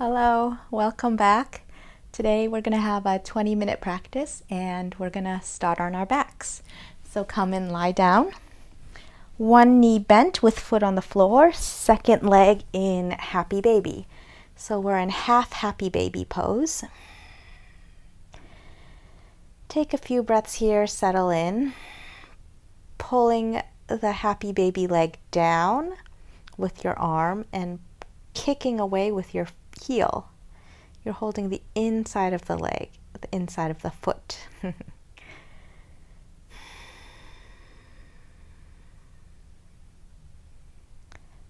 Hello, welcome back. Today we're going to have a 20-minute practice and we're going to start on our backs. So come and lie down. One knee bent with foot on the floor, second leg in happy baby. So we're in half happy baby pose. Take a few breaths here, settle in. Pulling the happy baby leg down with your arm and kicking away with your heel. You're holding the inside of the leg, the inside of the foot.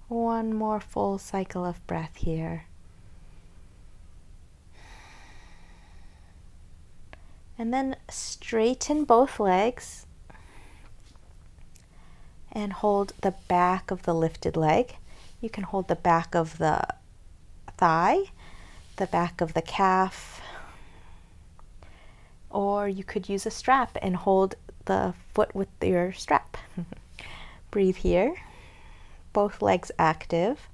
One more full cycle of breath here. And then straighten both legs and hold the back of the lifted leg. You can hold the back of the thigh, the back of the calf, or you could use a strap and hold the foot with your strap. Breathe here. Both legs active.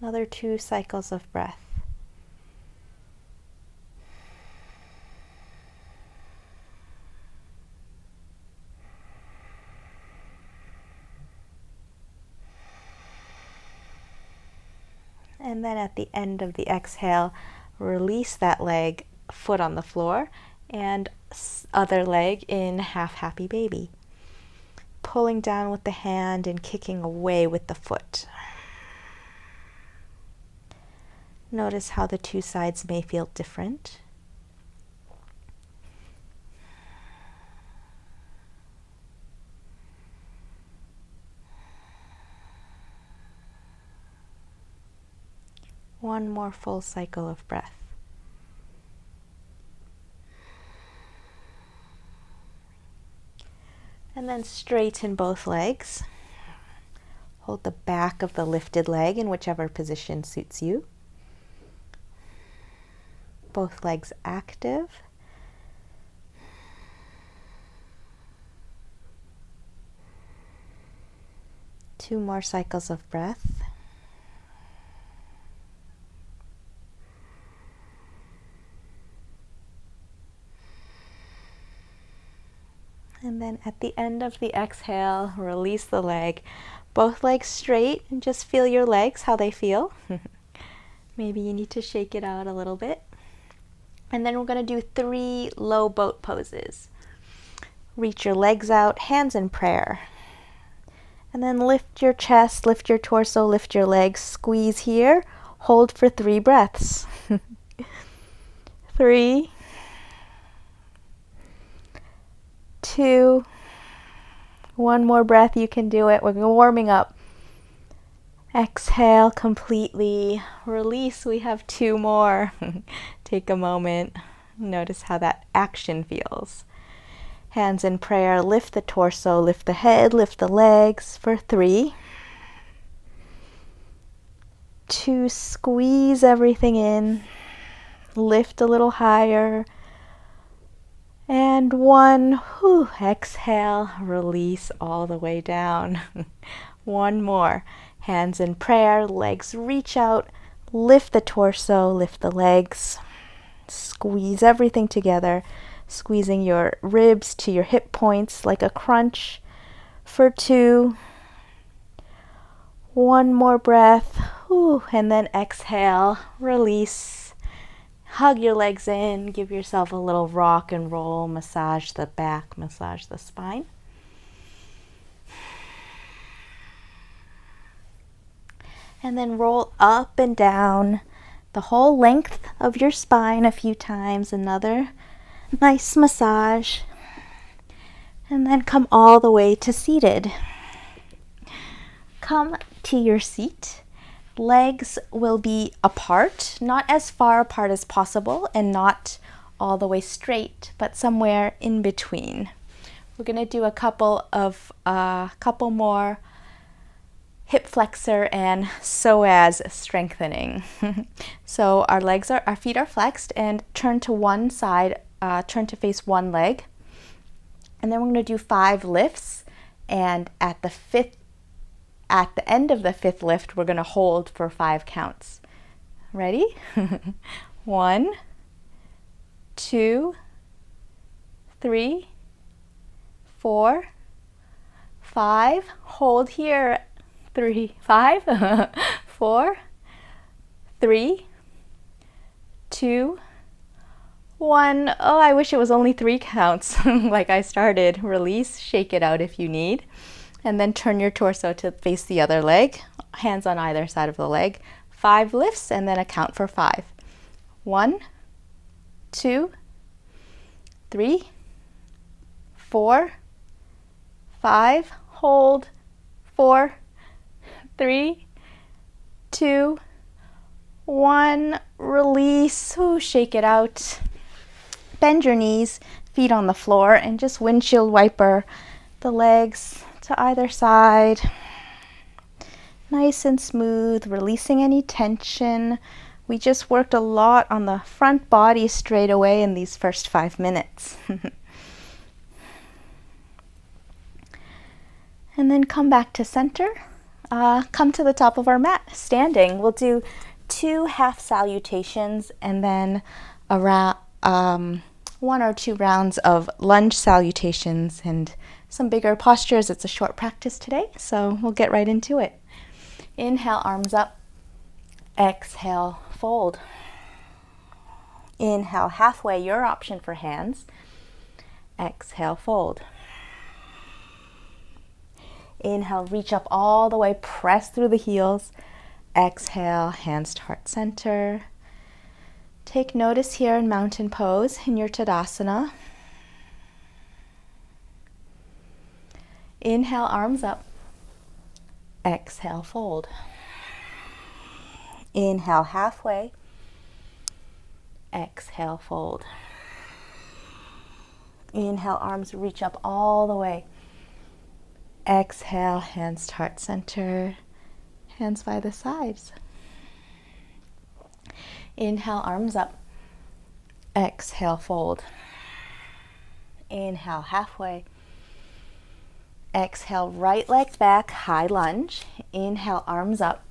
Another 2 cycles of breath. And then at the end of the exhale, release that leg, foot on the floor, and other leg in half happy baby. Pulling down with the hand and kicking away with the foot. Notice how the 2 sides may feel different. One more full cycle of breath. And then straighten both legs. Hold the back of the lifted leg in whichever position suits you. Both legs active. Two more cycles of breath. And then at the end of the exhale, release the leg. Both legs straight and just feel your legs, how they feel. Maybe you need to shake it out a little bit. And then we're going to do 3 low boat poses. Reach your legs out, hands in prayer. And then lift your chest, lift your torso, lift your legs, squeeze here. Hold for 3 breaths. 3, 2, 1 more breath, you can do it. We're warming up. Exhale completely. Release, we have 2 more. Take a moment. Notice how that action feels. Hands in prayer, lift the torso, lift the head, lift the legs for 3. 2, squeeze everything in. Lift a little higher. And 1, exhale, release all the way down. 1 more. Hands in prayer, legs reach out, lift the torso, lift the legs. Squeeze everything together, squeezing your ribs to your hip points like a crunch for 2. 1 more breath, and then exhale, release. Hug your legs in, give yourself a little rock and roll, massage the back, massage the spine. And then roll up and down the whole length of your spine a few times. Another nice massage. And then come all the way to seated. Come to your seat. Legs will be apart, not as far apart as possible and not all the way straight, but somewhere in between. We're going to do a couple more hip flexor and psoas strengthening. So our feet are flexed and turn to one side, turn to face one leg. And then we're going to do 5 lifts, and at the 5th at the end of the 5th lift, we're going to hold for 5 counts. Ready? 1, 2, 3, 4, 5. Hold here. 3, 5, 4, 3, 2, 1. Oh, I wish it was only 3 counts like I started. Release, shake it out if you need. And then turn your torso to face the other leg. Hands on either side of the leg. 5 lifts and then a count for 5. 1, 2, 3, 4, 5. Hold. 4, 3, 2, 1. Release. Ooh, shake it out. Bend your knees, feet on the floor, and just windshield wiper the legs to either side. Nice and smooth, releasing any tension. We just worked a lot on the front body straight away in these first 5 minutes. And then come back to center. Come to the top of our mat, standing. We'll do 2 half salutations and then around 1 or 2 rounds of lunge salutations and some bigger postures. It's a short practice today, so we'll get right into it. Inhale, arms up. Exhale, fold. Inhale, halfway, your option for hands. Exhale, fold. Inhale, reach up all the way, press through the heels. Exhale, hands to heart center. Take notice here in mountain pose in your Tadasana. Inhale, arms up. Exhale, fold. Inhale, halfway. Exhale, fold. Inhale, arms reach up all the way. Exhale, hands to heart center. Hands by the sides. Inhale, arms up. Exhale, fold. Inhale, halfway. Exhale, right leg back, high lunge. Inhale, arms up.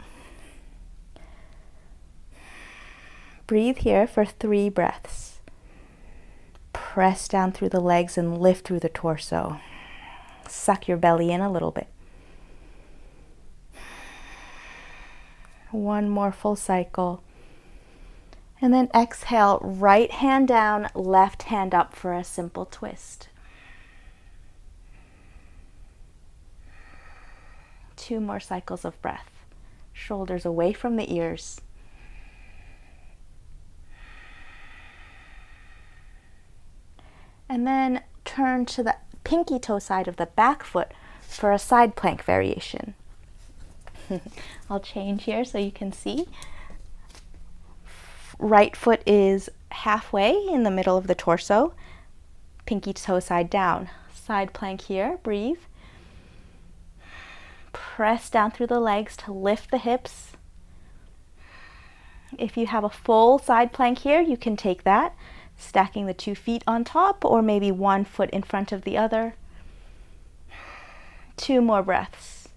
Breathe here for 3 breaths. Press down through the legs and lift through the torso. Suck your belly in a little bit. 1 more full cycle. And then exhale, right hand down, left hand up for a simple twist. 2 more cycles of breath. Shoulders away from the ears. And then turn to the pinky toe side of the back foot for a side plank variation. I'll change here so you can see. Right foot is halfway in the middle of the torso. Pinky toe side down. Side plank here, breathe. Press down through the legs to lift the hips. If you have a full side plank here, you can take that, stacking the 2 feet on top or maybe 1 foot in front of the other. 2 more breaths.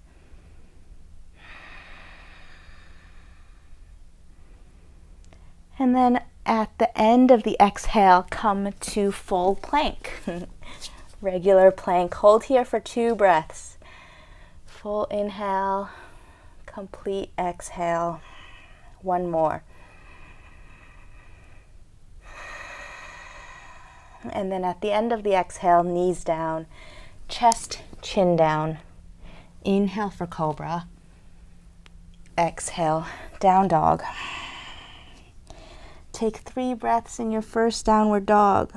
And then at the end of the exhale, come to full plank. Regular plank. Hold here for 2 breaths. Full inhale, complete exhale. 1 more. And then at the end of the exhale, knees down, chest, chin down. Inhale for cobra. Exhale, down dog. Take 3 breaths in your first downward dog.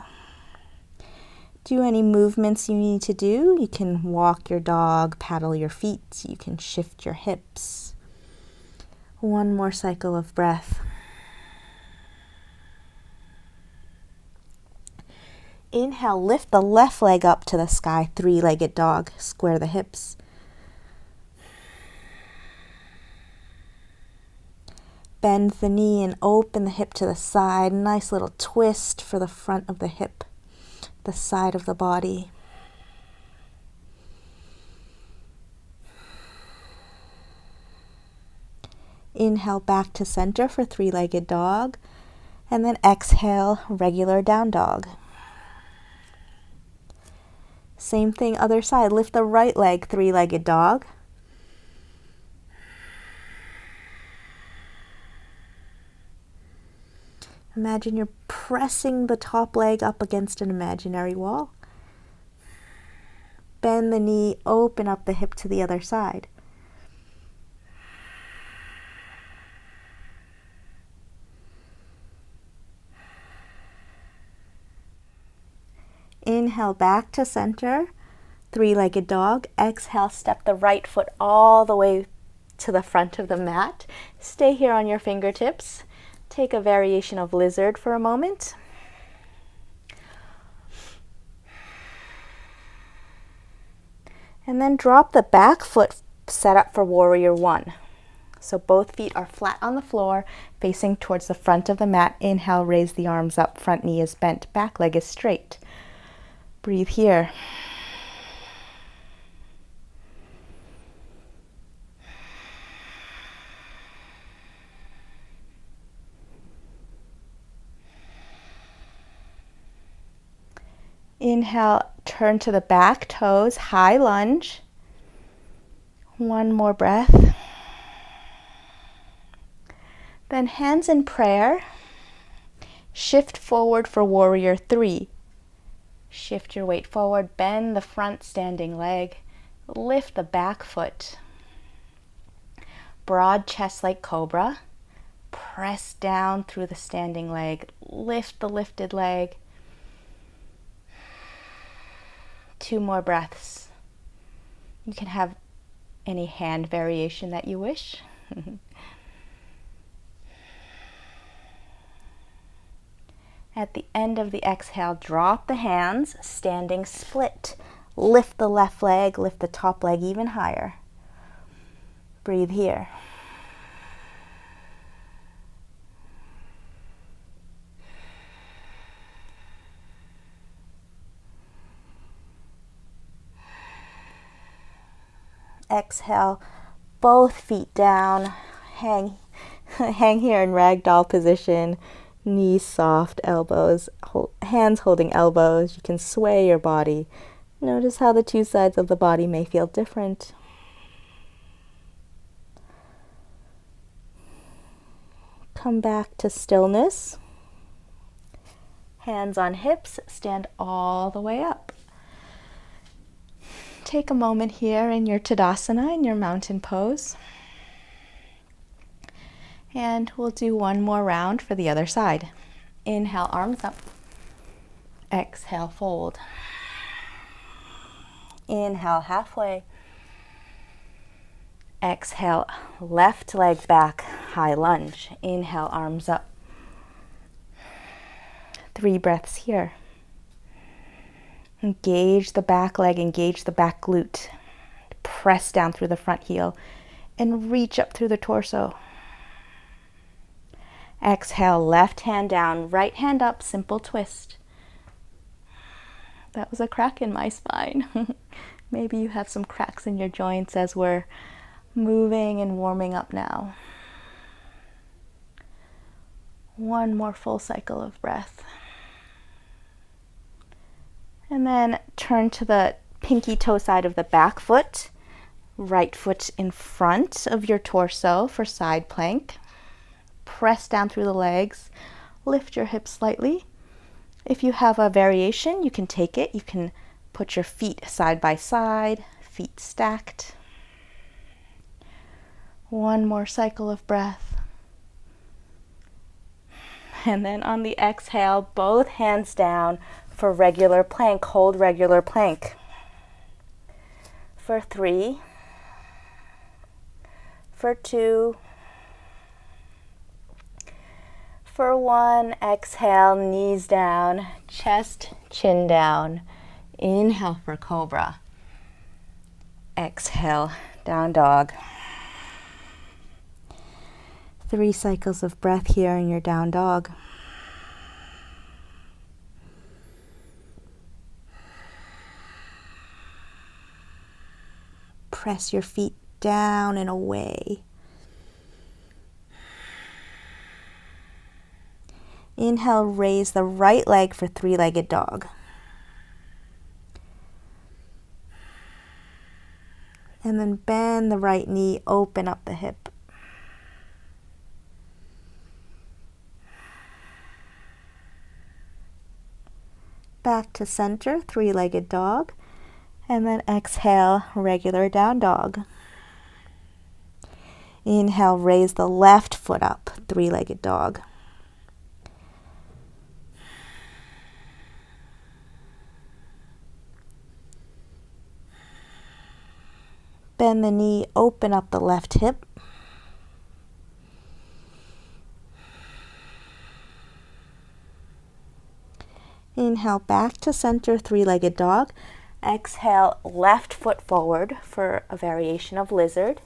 Do any movements you need to do. You can walk your dog, paddle your feet. You can shift your hips. 1 more cycle of breath. Inhale, lift the left leg up to the sky, 3-legged dog. Square the hips. Bend the knee and open the hip to the side. Nice little twist for the front of the hip, the side of the body. Inhale back to center for three-legged dog. And then exhale, regular down dog. Same thing, other side. Lift the right leg, three-legged dog. Imagine you're pressing the top leg up against an imaginary wall. Bend the knee, open up the hip to the other side. Inhale back to center, three-legged dog. Exhale, step the right foot all the way to the front of the mat. Stay here on your fingertips. Take a variation of lizard for a moment. And then drop the back foot, set up for warrior one. So both feet are flat on the floor, facing towards the front of the mat. Inhale, raise the arms up, front knee is bent, back leg is straight. Breathe here. Inhale, turn to the back toes, high lunge. One more breath. Then hands in prayer. Shift forward for warrior three. Shift your weight forward, bend the front standing leg, lift the back foot. Broad chest like cobra. Press down through the standing leg, lift the lifted leg. 2 more breaths. You can have any hand variation that you wish. At the end of the exhale, drop the hands, standing split. Lift the left leg, lift the top leg even higher. Breathe here. Exhale, both feet down. Hang here in ragdoll position. Knees soft, elbows, hands holding elbows. You can sway your body. Notice how the two sides of the body may feel different. Come back to stillness. Hands on hips, stand all the way up. Take a moment here in your Tadasana, in your mountain pose. And we'll do one more round for the other side. Inhale, arms up. Exhale, fold. Inhale, halfway. Exhale, left leg back, high lunge. Inhale, arms up. 3 breaths here. Engage the back leg, engage the back glute. Press down through the front heel and reach up through the torso. Exhale, left hand down, right hand up, simple twist. That was a crack in my spine. Maybe you have some cracks in your joints as we're moving and warming up now. One more full cycle of breath. And then turn to the pinky toe side of the back foot. Right foot in front of your torso for side plank. Press down through the legs. Lift your hips slightly. If you have a variation, you can take it. You can put your feet side by side, feet stacked. One more cycle of breath. And then on the exhale, both hands down for regular plank. Hold regular plank. For 3, for 2, for 1, exhale, knees down, chest, chin down. Inhale for cobra. Exhale, down dog. 3 cycles of breath here in your down dog. Press your feet down and away. Inhale, raise the right leg for three-legged dog. And then bend the right knee, open up the hip. Back to center, three-legged dog. And then exhale, regular down dog. Inhale, raise the left foot up, three-legged dog. Bend the knee, open up the left hip. Inhale, back to center, three-legged dog. Exhale, left foot forward for a variation of lizard.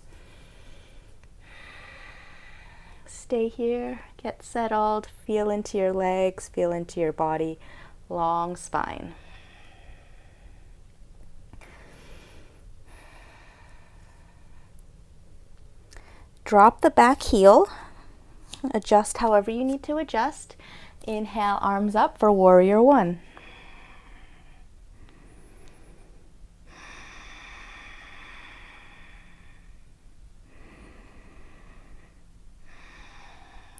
Stay here, get settled, feel into your legs, feel into your body, long spine. Drop the back heel, adjust however you need to adjust. Inhale, arms up for warrior one.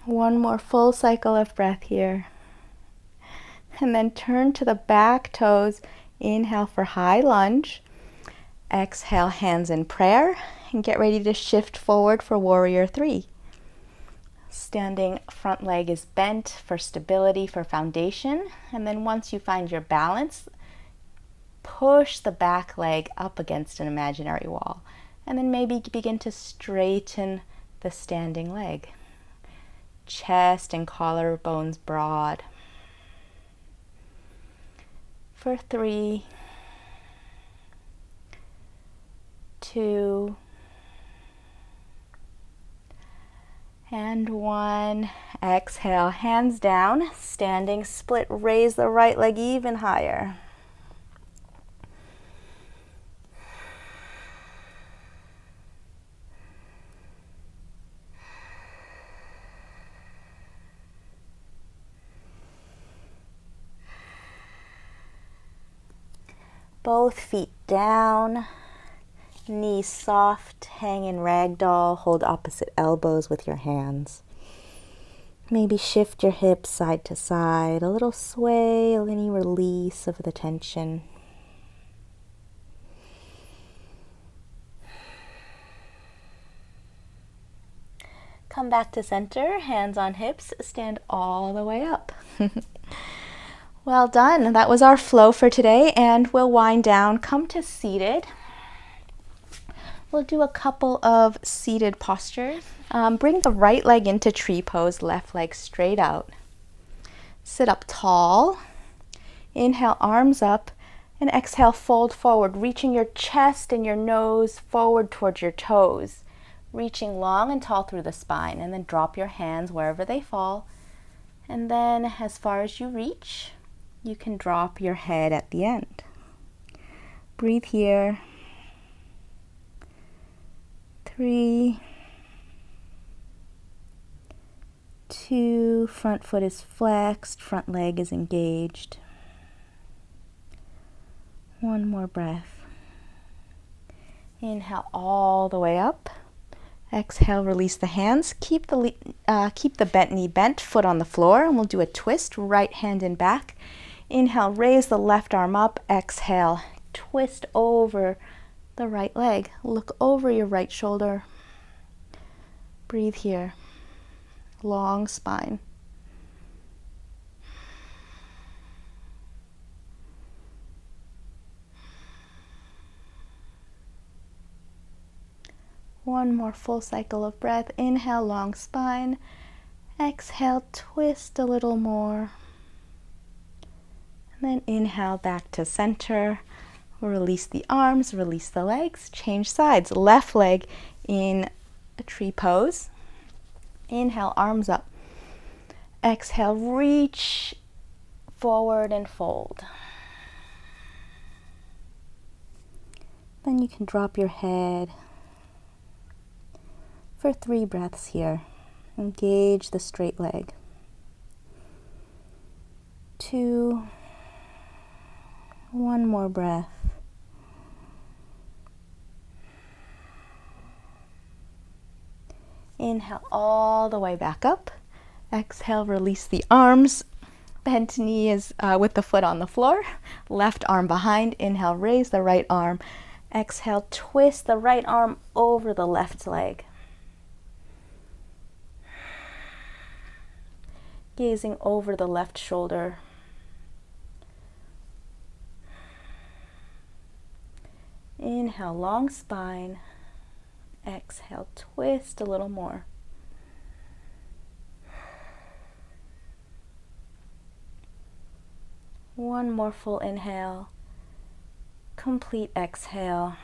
One more full cycle of breath here. And then turn to the back toes. Inhale for high lunge. Exhale, hands in prayer. And get ready to shift forward for warrior three. Standing front leg is bent for stability, for foundation. And then once you find your balance, push the back leg up against an imaginary wall. And then maybe begin to straighten the standing leg. Chest and collarbones broad. For 3, 2, and 1. Exhale, hands down, standing split, raise the right leg even higher. Both feet down, knees soft, hang in ragdoll, hold opposite elbows with your hands. Maybe shift your hips side to side, a little sway, any release of the tension. Come back to center, hands on hips, stand all the way up. Well done. That was our flow for today, and we'll wind down. Come to seated. We'll do a couple of seated postures. Bring the right leg into tree pose, left leg straight out. Sit up tall. Inhale, arms up, and exhale, fold forward, reaching your chest and your nose forward towards your toes, reaching long and tall through the spine, and then drop your hands wherever they fall. And then as far as you reach, you can drop your head at the end. Breathe here. 3, 2, front foot is flexed, front leg is engaged. One more breath. Inhale all the way up. Exhale, release the hands. Keep the bent knee bent, foot on the floor, and we'll do a twist, right hand in back. Inhale, raise the left arm up. Exhale, twist over the right leg. Look over your right shoulder. Breathe here. Long spine. One more full cycle of breath. Inhale, long spine. Exhale, twist a little more. And then inhale, back to center. Release the arms, release the legs, change sides. Left leg in a tree pose. Inhale, arms up. Exhale, reach forward and fold. Then you can drop your head for 3 breaths here. Engage the straight leg. 2. One more breath. Inhale all the way back up. Exhale, release the arms. Bent knee is with the foot on the floor. Left arm behind. Inhale, raise the right arm. Exhale, twist the right arm over the left leg. Gazing over the left shoulder. Inhale, long spine. Exhale, twist a little more. One more full inhale. Complete exhale.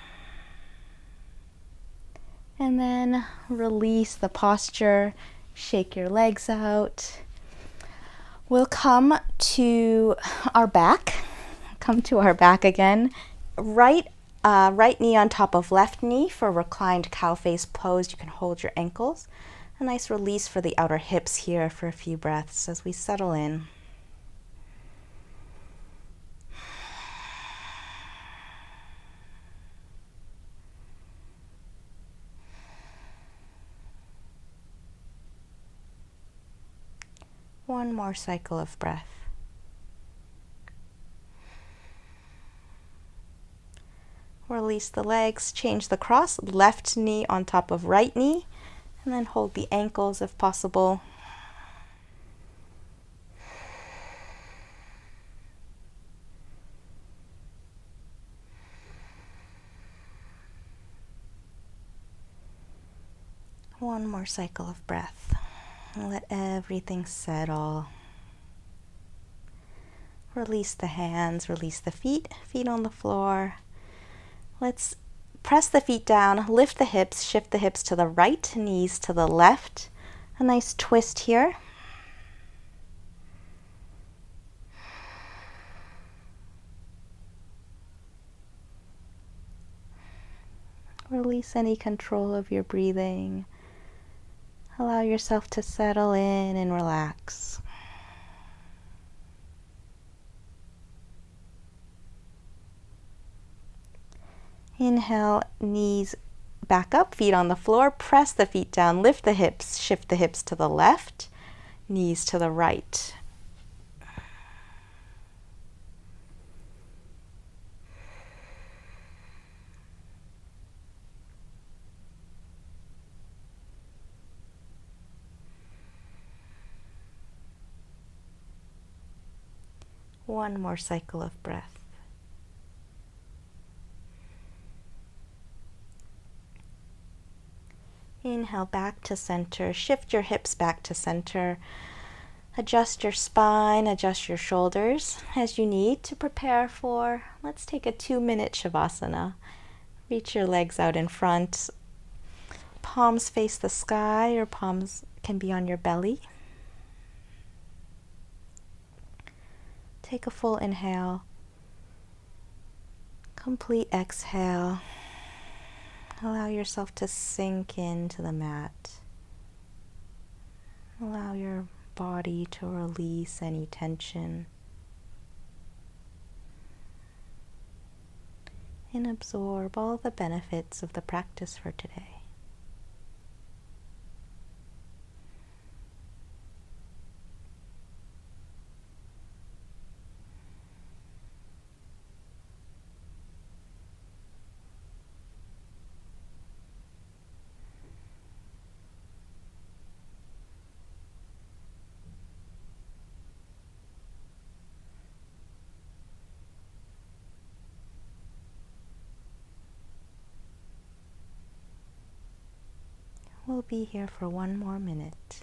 And then release the posture. Shake your legs out. We'll come to our back. Come to our back again. Right knee on top of left knee for reclined cow face pose. You can hold your ankles. A nice release for the outer hips here for a few breaths as we settle in. One more cycle of breath. Release the legs, change the cross, left knee on top of right knee, and then hold the ankles if possible. One more cycle of breath. Let everything settle. Release the hands, release the feet on the floor. Let's press the feet down, lift the hips, shift the hips to the right, knees to the left. A nice twist here. Release any control of your breathing. Allow yourself to settle in and relax. Inhale, knees back up, feet on the floor. Press the feet down, lift the hips, shift the hips to the left, knees to the right. One more cycle of breath. Inhale back to center. Shift your hips back to center. Adjust your spine, adjust your shoulders as you need to prepare for, let's take a 2-minute Savasana. Reach your legs out in front. Palms face the sky, or palms can be on your belly. Take a full inhale. Complete exhale. Allow yourself to sink into the mat. Allow your body to release any tension. And absorb all the benefits of the practice for today. We'll be here for 1 more minute.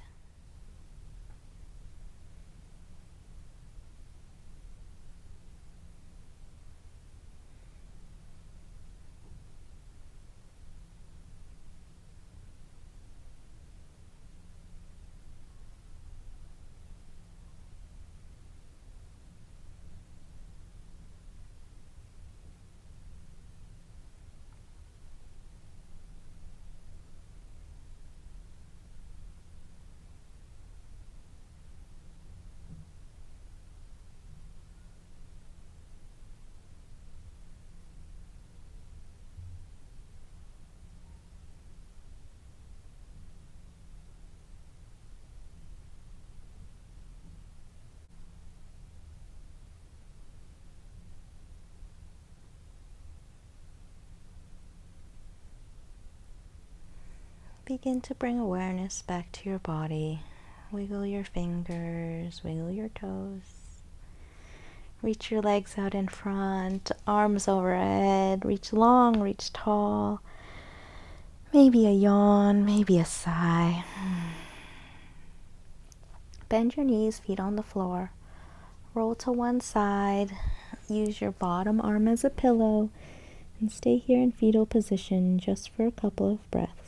begin to bring awareness back to your body. Wiggle your fingers, wiggle your toes. Reach your legs out in front, arms overhead, reach long, reach tall. Maybe a yawn, maybe a sigh. Bend your knees, feet on the floor. Roll to one side. Use your bottom arm as a pillow and stay here in fetal position just for a couple of breaths.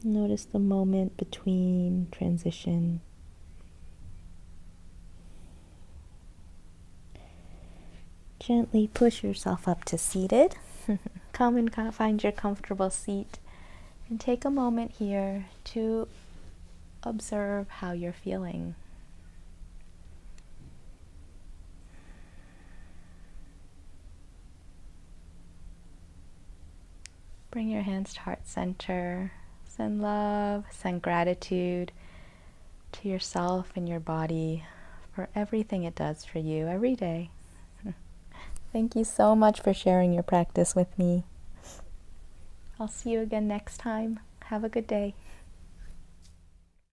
Notice the moment between transition. Gently push yourself up to seated. Come and find your comfortable seat and take a moment here to observe how you're feeling. Bring your hands to heart center. Send love, send gratitude to yourself and your body for everything it does for you every day. Thank you so much for sharing your practice with me. I'll see you again next time. Have a good day.